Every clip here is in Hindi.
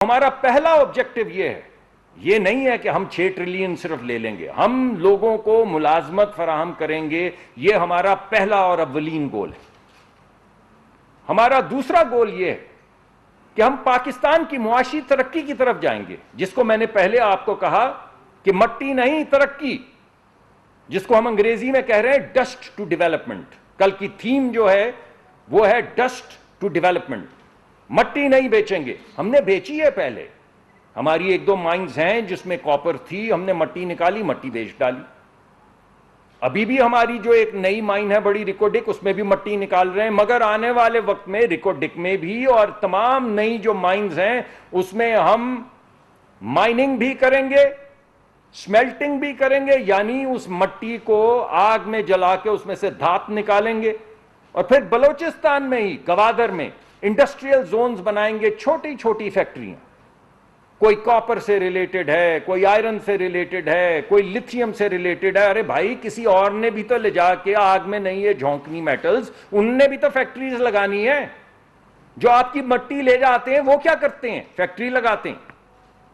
हमारा पहला ऑब्जेक्टिव ये नहीं है कि हम 6 ट्रिलियन सिर्फ ले लेंगे, हम लोगों को मुलाजमत फराहम करेंगे। ये हमारा पहला और अव्वलीन गोल है। हमारा दूसरा गोल ये है कि हम पाकिस्तान की मुआशी तरक्की की तरफ जाएंगे, जिसको मैंने पहले आपको कहा कि मट्टी नहीं तरक्की, जिसको हम अंग्रेजी में कह रहे हैं डस्ट टू डेवलपमेंट। कल की थीम जो है वो है डस्ट टू डेवलपमेंट। मट्टी नहीं बेचेंगे, हमने बेची है पहले। हमारी 1-2 माइंस हैं जिसमें कॉपर थी, हमने मट्टी निकाली, मट्टी बेच डाली। अभी भी हमारी जो एक नई माइन है बड़ी रिकोडिक, उसमें भी मट्टी निकाल रहे हैं। मगर आने वाले वक्त में रिकोडिक में भी और तमाम नई जो माइंस हैं उसमें हम माइनिंग भी करेंगे, स्मेल्टिंग भी करेंगे, यानी उस मट्टी को आग में जला के उसमें से धात निकालेंगे और फिर बलोचिस्तान में ही गवादर में इंडस्ट्रियल जोन्स बनाएंगे, छोटी छोटी फैक्ट्रियां। कोई कॉपर से रिलेटेड है, कोई आयरन से रिलेटेड है, कोई लिथियम से रिलेटेड है। अरे भाई, किसी और ने भी तो ले जाके आग में नहीं है झोंकनी मेटल्स, उनने भी तो फैक्ट्रीज लगानी है। जो आपकी मट्टी ले जाते हैं वो क्या करते हैं? फैक्ट्री लगाते हैं।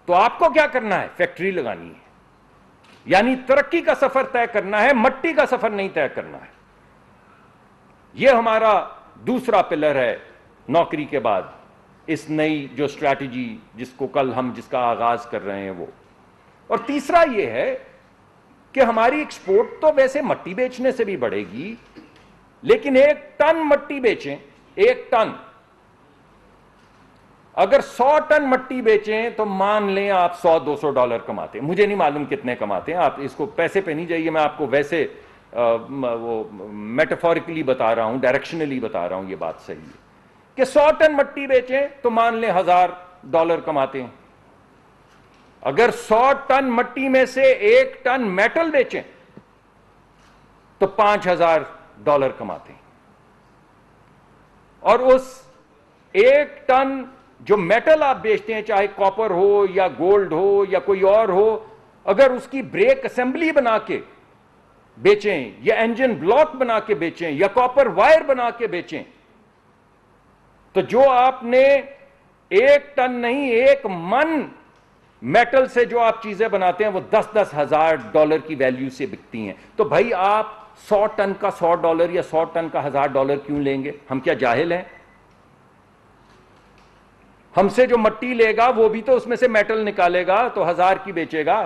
तो आपको क्या करना है? फैक्ट्री लगानी है, यानी तरक्की का सफर तय करना है, मट्टी का सफर नहीं तय करना है। यह हमारा दूसरा पिलर है नौकरी के बाद, इस नई जो स्ट्रैटेजी जिसका आगाज कर रहे हैं वो। और तीसरा यह है कि हमारी एक्सपोर्ट तो वैसे मट्टी बेचने से भी बढ़ेगी, लेकिन 1 टन मट्टी बेचें, 1 टन, अगर 100 टन मट्टी बेचें तो मान लें आप $100-200 कमाते हैं। मुझे नहीं मालूम कितने कमाते हैं, आप इसको पैसे पे नहीं जाइए, मैं आपको वैसे वो मेटाफोरिकली बता रहा हूं, डायरेक्शनली बता रहा हूं। ये बात सही है कि 100 टन मट्टी बेचें तो मान लें $1000 कमाते हैं। अगर 100 टन मट्टी में से 1 टन मेटल बेचें तो $5000 कमाते हैं। और उस 1 टन जो मेटल आप बेचते हैं, चाहे कॉपर हो या गोल्ड हो या कोई और हो, अगर उसकी ब्रेक असेंबली बना के बेचें या इंजन ब्लॉक बना के बेचें या कॉपर वायर बना के बेचें, तो जो आपने 1 टन नहीं 1 मन मेटल से जो आप चीजें बनाते हैं वो $10-10 हजार की वैल्यू से बिकती हैं। तो भाई आप 100 टन का $100 या 100 टन का $1000 क्यों लेंगे? हम क्या जाहिल हैं? हमसे जो मट्टी लेगा वो भी तो उसमें से मेटल निकालेगा, तो 1000 की बेचेगा।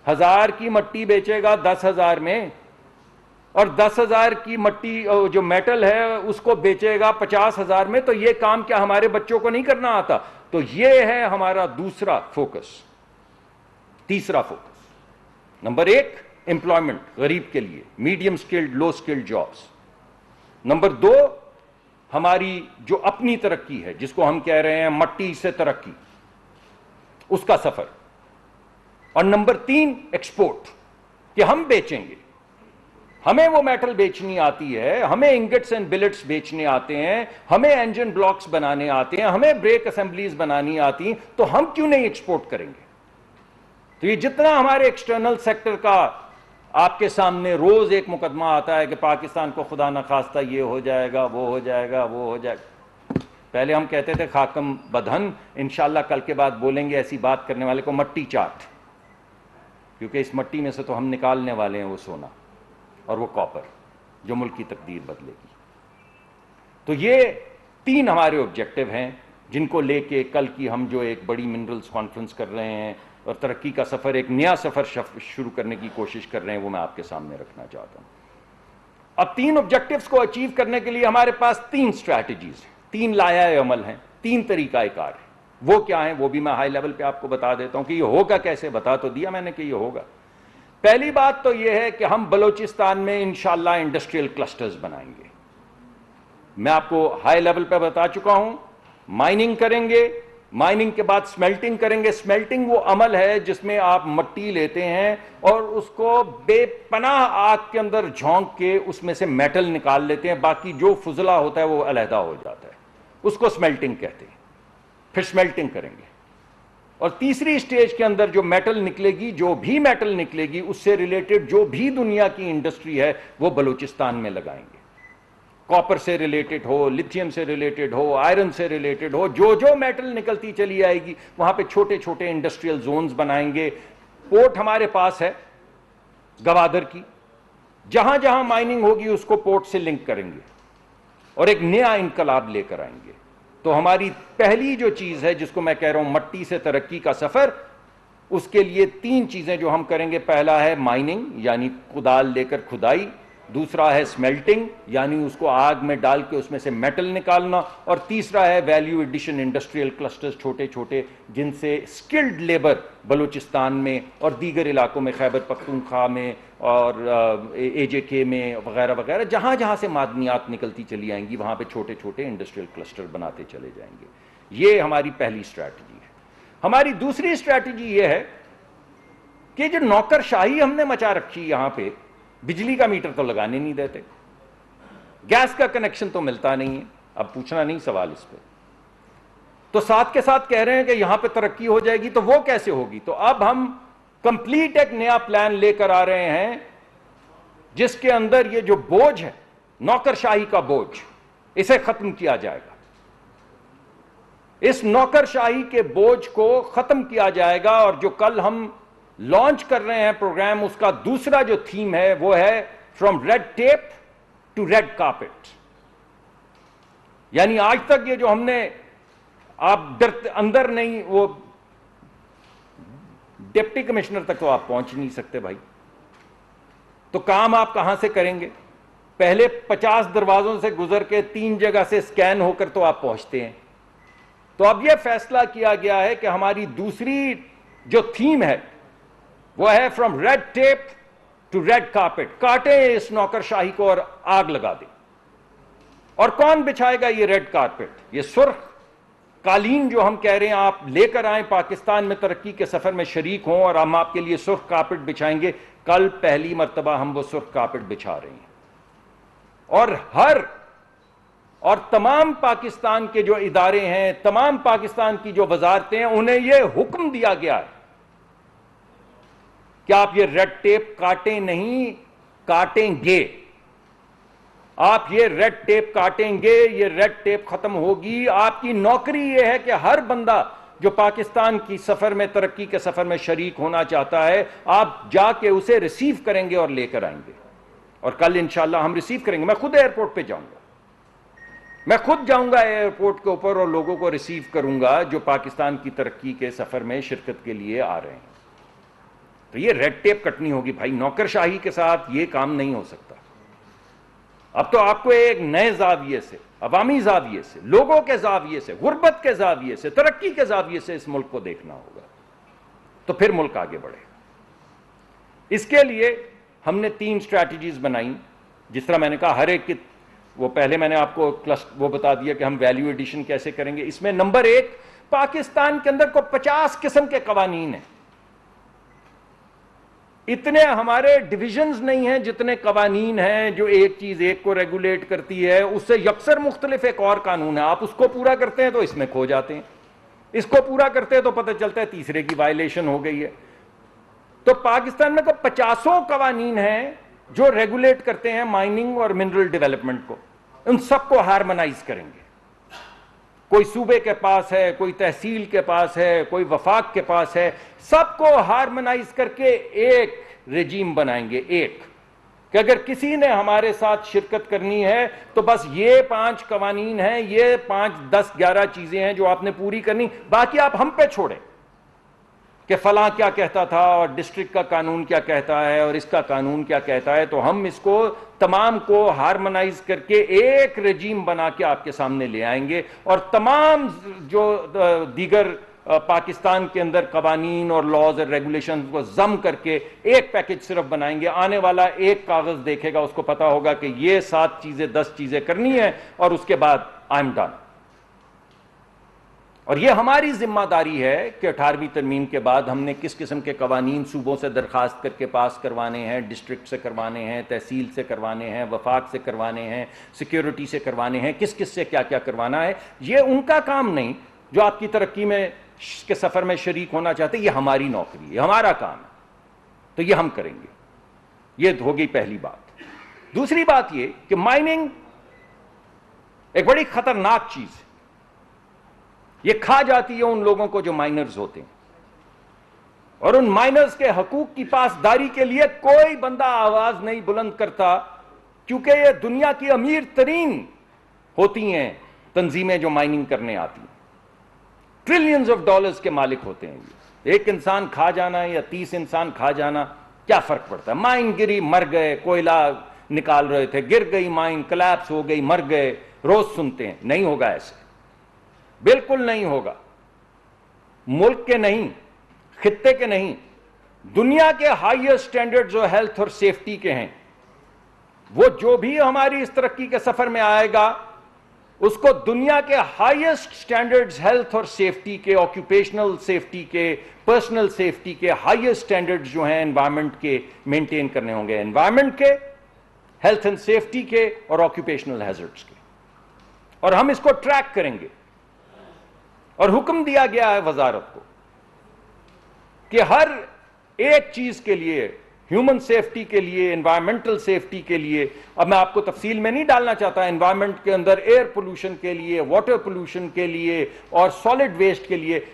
1000 की मट्टी बेचेगा 10,000 में, और 10,000 की मट्टी जो मेटल है उसको बेचेगा 50,000 में। तो ये काम क्या हमारे बच्चों को नहीं करना आता? तो ये है हमारा दूसरा फोकस। तीसरा फोकस, नंबर 1 एम्प्लॉयमेंट, गरीब के लिए मीडियम स्किल्ड लो स्किल्ड जॉब्स। नंबर 2 हमारी जो अपनी तरक्की है, जिसको हम कह रहे हैं मट्टी से तरक्की, उसका सफर। और नंबर 3 एक्सपोर्ट, कि हम बेचेंगे, हमें वो मेटल बेचनी आती है, हमें इंगट्स एंड बिलेट्स बेचने आते हैं, हमें इंजन ब्लॉक्स बनाने आते हैं, हमें ब्रेक असेंबलीज बनानी आती हैं, तो हम क्यों नहीं एक्सपोर्ट करेंगे? तो ये जितना हमारे एक्सटर्नल सेक्टर का आपके सामने रोज एक मुकदमा आता है कि पाकिस्तान को खुदा न खास्ता ये हो जाएगा, वो हो जाएगा, वो हो जाएगा। पहले हम कहते थे खाकम बदहन, इंशाल्लाह कल के बाद बोलेंगे ऐसी बात करने वाले को मट्टी चाट, क्योंकि इस मट्टी में से तो हम निकालने वाले हैं वो सोना और वो कॉपर जो मुल्क की तकदीर बदलेगी। तो ये 3 हमारे ऑब्जेक्टिव हैं जिनको लेके कल की हम जो एक बड़ी मिनरल्स कॉन्फ्रेंस कर रहे हैं और तरक्की का सफर, एक नया सफर शुरू करने की कोशिश कर रहे हैं, वो मैं आपके सामने रखना चाहता हूं। अब 3 ऑब्जेक्टिव्स को अचीव करने के लिए हमारे पास 3 स्ट्रैटेजीज हैं, 3 लाया अमल हैं, 3 तरीकाकार हैं। वो क्या है वो भी मैं हाई लेवल पे आपको बता देता हूं कि ये होगा कैसे। बता तो दिया मैंने कि ये होगा। पहली बात तो यह है कि हम बलोचिस्तान में इंशाल्लाह इंडस्ट्रियल क्लस्टर्स बनाएंगे। मैं आपको हाई लेवल पे बता चुका हूं, माइनिंग करेंगे, माइनिंग के बाद स्मेल्टिंग करेंगे। स्मेल्टिंग वो अमल है जिसमें आप मट्टी लेते हैं और उसको बेपनाह आग के अंदर झोंक के उसमें से मेटल निकाल लेते हैं, बाकी जो फुजला होता है वो अलहदा हो जाता है, उसको स्मेल्टिंग कहते हैं। फिर स्मेल्टिंग करेंगे और तीसरी स्टेज के अंदर जो मेटल निकलेगी, जो भी मेटल निकलेगी, उससे रिलेटेड जो भी दुनिया की इंडस्ट्री है वो बलूचिस्तान में लगाएंगे। कॉपर से रिलेटेड हो, लिथियम से रिलेटेड हो, आयरन से रिलेटेड हो, जो जो मेटल निकलती चली आएगी वहां पे छोटे छोटे इंडस्ट्रियल जोन्स बनाएंगे। पोर्ट हमारे पास है गवादर की, जहां जहां माइनिंग होगी उसको पोर्ट से लिंक करेंगे और एक नया इनकलाब लेकर आएंगे। तो हमारी पहली जो चीज है जिसको मैं कह रहा हूं मट्टी से तरक्की का सफर, उसके लिए 3 चीजें जो हम करेंगे, पहला है माइनिंग यानी कुदाल लेकर खुदाई, दूसरा है स्मेल्टिंग यानी उसको आग में डाल के उसमें से मेटल निकालना, और तीसरा है वैल्यू एडिशन इंडस्ट्रियल क्लस्टर्स छोटे छोटे, जिनसे स्किल्ड लेबर बलूचिस्तान में और दीगर इलाकों में, खैबर पख्तूनख्वा में और AJK में वगैरह वगैरह, जहां जहां से मादनियात निकलती चली आएंगी वहां पे छोटे छोटे इंडस्ट्रियल क्लस्टर बनाते चले जाएंगे। ये हमारी पहली स्ट्रैटेजी है। हमारी दूसरी स्ट्रैटेजी ये है कि जो नौकरशाही हमने मचा रखी यहां पे, बिजली का मीटर तो लगाने नहीं देते, गैस का कनेक्शन तो मिलता नहीं है, अब पूछना नहीं सवाल इस पे, तो साथ के साथ कह रहे हैं कि यहां पे तरक्की हो जाएगी, तो वो कैसे होगी? तो अब हम कंप्लीट एक नया प्लान लेकर आ रहे हैं जिसके अंदर ये जो बोझ है, नौकरशाही का बोझ, इसे खत्म किया जाएगा। इस नौकरशाही के बोझ को खत्म किया जाएगा। और जो कल हम लॉन्च कर रहे हैं प्रोग्राम, उसका दूसरा जो थीम है वो है from red tape to red carpet. यानी आज तक ये जो हमने, आप अंदर नहीं, वो डिप्टी कमिश्नर तक तो आप पहुंच नहीं सकते भाई, तो काम आप कहां से करेंगे? पहले 50 दरवाजों से गुजर के 3 जगह से स्कैन होकर तो आप पहुंचते हैं। तो अब यह फैसला किया गया है कि हमारी दूसरी जो थीम है वो है from red tape to red carpet. काटे इस नौकरशाही को और आग लगा दे। और कौन बिछाएगा ये रेड कार्पेट? ये सुर्ख कालीन जो हम कह रहे हैं, आप लेकर आए, पाकिस्तान में तरक्की के सफर में शरीक हों और हम आपके लिए सुर्ख कार्पेट बिछाएंगे। कल पहली मर्तबा हम वो सुर्ख कार्पेट बिछा रहे हैं। और तमाम पाकिस्तान के जो इदारे हैं, तमाम पाकिस्तान की जो वजारतें हैं, उन्हें यह हुक्म दिया गया है कि आप ये रेड टेप काटें नहीं, काटेंगे। आप ये रेड टेप काटेंगे, ये रेड टेप खत्म होगी। आपकी नौकरी ये है कि हर बंदा जो पाकिस्तान की सफर में, तरक्की के सफर में शरीक होना चाहता है, आप जाके उसे रिसीव करेंगे और लेकर आएंगे। और कल इंशाल्लाह हम रिसीव करेंगे। मैं खुद एयरपोर्ट पे जाऊंगा, मैं खुद जाऊंगा एयरपोर्ट के ऊपर और लोगों को रिसीव करूंगा जो पाकिस्तान की तरक्की के सफर में शिरकत के लिए आ रहे हैं। तो ये रेड टेप कटनी होगी भाई, नौकरशाही के साथ ये काम नहीं हो सकता। अब तो आपको एक नए जाविये से, अवामी जाविये से, लोगों के जाविये से, गुर्बत के जाविये से, तरक्की के जाविये से इस मुल्क को देखना होगा, तो फिर मुल्क आगे बढ़ेगा। इसके लिए हमने 3 स्ट्रैटेजीज बनाई। जिस तरह मैंने कहा, हर एक की, वो पहले मैंने आपको वो बता दिया कि हम वैल्यू एडिशन कैसे करेंगे। इसमें नंबर 1, पाकिस्तान के अंदर को 50 किस्म के कवानीन हैं। इतने हमारे डिविजन्स नहीं हैं जितने कवानीन हैं जो एक चीज एक को रेगुलेट करती है, उससे यकसर मुख्तलिफ एक और कानून है। आप उसको पूरा करते हैं तो इसमें खो जाते हैं, इसको पूरा करते हैं तो पता चलता है तीसरे की वायलेशन हो गई है। तो पाकिस्तान में तो 50 कवानीन हैं जो रेगुलेट करते हैं माइनिंग और मिनरल डेवलपमेंट को। उन सबको हार्मोनाइज करेंगे। कोई सूबे के पास है, कोई तहसील के पास है, कोई वफाक के पास है, सबको हार्मोनाइज करके एक रेजीम बनाएंगे। एक कि अगर किसी ने हमारे साथ शिरकत करनी है तो बस ये 5 कवानीन हैं, ये 5, 10, 11 चीजें हैं जो आपने पूरी करनी, बाकी आप हम पे छोड़ें कि फलां क्या कहता था और डिस्ट्रिक्ट का कानून क्या कहता है और इसका कानून क्या कहता है। तो हम इसको तमाम को हार्मोनाइज करके एक रेजीम बना के आपके सामने ले आएंगे और तमाम जो दीगर पाकिस्तान के अंदर कवानीन और लॉज और रेगुलेशन को जम करके एक पैकेज सिर्फ बनाएंगे। आने वाला एक कागज देखेगा, उसको पता होगा कि ये 7 चीजें 10 चीजें करनी है और उसके बाद आई एम डन। और यह हमारी जिम्मेदारी है कि 18वीं तरमीम के बाद हमने किस किस्म के कवानीन सूबों से दरखास्त करके पास करवाने हैं, डिस्ट्रिक्ट से करवाने हैं, तहसील से करवाने हैं, वफाक से करवाने हैं, सिक्योरिटी से करवाने हैं, किस किस से क्या क्या करवाना है। यह उनका काम नहीं जो आपकी तरक्की में के सफर में शरीक होना चाहते। यह हमारी नौकरी है, हमारा काम है, तो यह हम करेंगे। यह हो गई पहली बात। दूसरी बात यह कि माइनिंग एक बड़ी खतरनाक चीज है। ये खा जाती है उन लोगों को जो माइनर्स होते हैं, और उन माइनर्स के हकूक की पासदारी के लिए कोई बंदा आवाज नहीं बुलंद करता, क्योंकि ये दुनिया की अमीर तरीन होती हैं तंजीमें जो माइनिंग करने आती हैं। ट्रिलियंस ऑफ डॉलर्स के मालिक होते हैं ये। एक इंसान खा जाना या 30 इंसान खा जाना क्या फर्क पड़ता है? माइन गिरी, मर गए, कोयला निकाल रहे थे, गिर गई माइन, कोलैप्स हो गई, मर गए। रोज सुनते हैं। नहीं होगा ऐसे, बिल्कुल नहीं होगा। मुल्क के नहीं, खित्ते के नहीं, दुनिया के हाईएस्ट स्टैंडर्ड जो हेल्थ और सेफ्टी के हैं, वो जो भी हमारी इस तरक्की के सफर में आएगा उसको दुनिया के हाईएस्ट स्टैंडर्ड्स हेल्थ और सेफ्टी के, ऑक्यूपेशनल सेफ्टी के, पर्सनल सेफ्टी के हाईएस्ट स्टैंडर्ड्स जो हैं एनवायरमेंट के मेंटेन करने होंगे। एनवायरमेंट के, हेल्थ एंड सेफ्टी के और ऑक्यूपेशनल हैजर्ड्स के। और हम इसको ट्रैक करेंगे। और हुक्म दिया गया है वजारत को कि हर एक चीज के लिए, ह्यूमन सेफ्टी के लिए, एनवायरमेंटल सेफ्टी के लिए, अब मैं आपको तफसील में नहीं डालना चाहता, एनवायरमेंट के अंदर एयर पोल्यूशन के लिए, वाटर पोल्यूशन के लिए और सॉलिड वेस्ट के लिए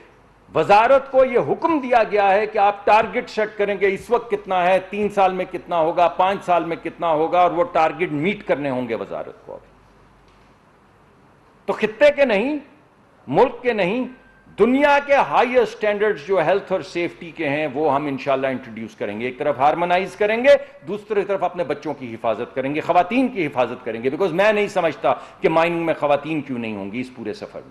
वजारत को यह हुक्म दिया गया है कि आप टारगेट सेट करेंगे। इस वक्त कितना है, 3 साल में कितना होगा, 5 साल में कितना होगा, और वो टारगेट मीट करने होंगे वजारत को। तो खित्ते के नहीं, मुल्क के नहीं, दुनिया के हाईएस्ट स्टैंडर्ड्स जो हेल्थ और सेफ्टी के हैं वो हम इंशाल्लाह इंट्रोड्यूस करेंगे। एक तरफ हार्मोनाइज करेंगे, दूसरी तरफ अपने बच्चों की हिफाजत करेंगे, खवातीन की हिफाजत करेंगे। बिकॉज मैं नहीं समझता कि माइनिंग में खवातीन क्यों नहीं होंगी इस पूरे सफर में।